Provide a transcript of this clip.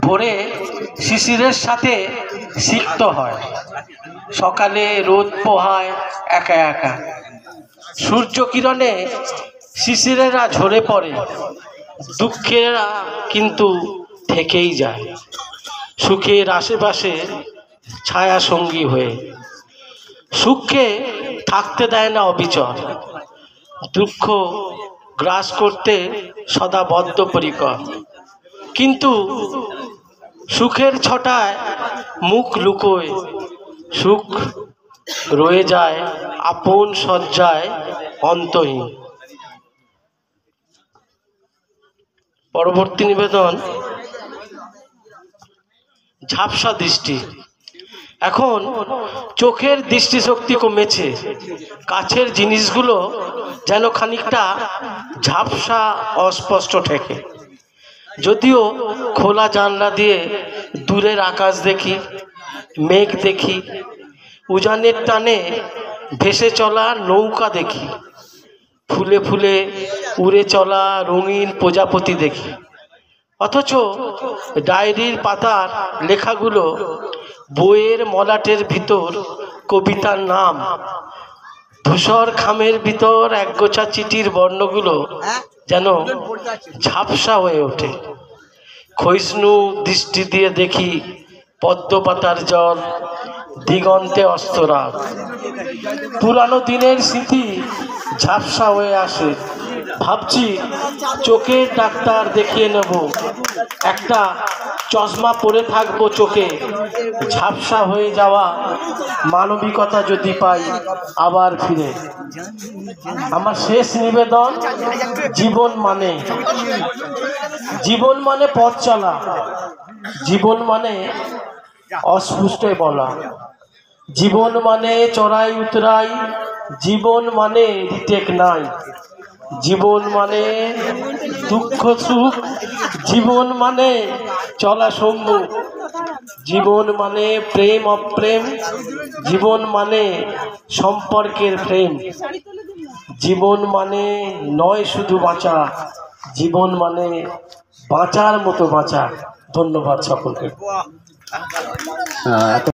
ভোরে শিশিরের সাথে সিক্ত হয়, সকালে রোদ পোহায় একা একা, সূর্য কিরণে শিশিরেরা ঝরে পড়ে, দুঃখেরা কিন্তু থেকেই যায় সুখের আশেপাশে ছায়া সঙ্গী হয়ে। সুখকে থাকতে দেয় না অবিচল, দুঃখ গ্রাস করতে সদা বদ্ধপরিকর। কিন্তু সুখের ছটায় মুখ লুকোয়, সুখ রয়ে যায় আপন সজ্জায় অন্তহীন। পরবর্তী নিবেদন, ঝাপসা দৃষ্টি। এখন চোখের দৃষ্টিশক্তি কমেছে, কাছের জিনিসগুলো যেন খানিকটা ঝাপসা অস্পষ্ট ঠেকে। যদিও খোলা জানলা দিয়ে দূরের আকাশ দেখি, মেঘ দেখি, উজানের টানে ভেসে চলা নৌকা দেখি, ফুলে ফুলে উড়ে চলা রঙিন প্রজাপতি দেখি। অথচ ডায়েরির পাতার লেখাগুলো, বইয়ের মলাটের ভিতর কবিতার নাম, ধূসর খামের ভিতর একগোছা চিঠির বর্ণগুলো যেন ঝাপসা হয়ে ওঠে। ক্ষয়িষ্ণু দৃষ্টি দিয়ে দেখি পদ্ম পাতার জল, দিগন্তে অস্তরাগ। পুরানো দিনের স্মৃতি ঝাপসা হয়ে আসে, ভাবছি চোখের ডাক্তার দেখিয়ে নেব, একটা চশমা পরে থাকবো চোখে, ঝাপসা হয়ে যাওয়া মানবিকতা যদি পাই আবার ফিরে। আমার শেষ নিবেদন, জীবন মানে। জীবন মানে পথ চলা, জীবন মানে অস্পষ্টে বলা, জীবন মানে চড়াই উতরাই, জীবন মানে রিটেক নাই, জীবন মানে দুঃখ সুখ, জীবন মানে চলা সম্মুখ, জীবন মানে প্রেম অপ্রেম, জীবন মানে সম্পর্কের প্রেম, জীবন মানে নয় শুধু বাঁচা, জীবন মানে বাঁচার মতো বাঁচা। ধন্যবাদ সকলকে।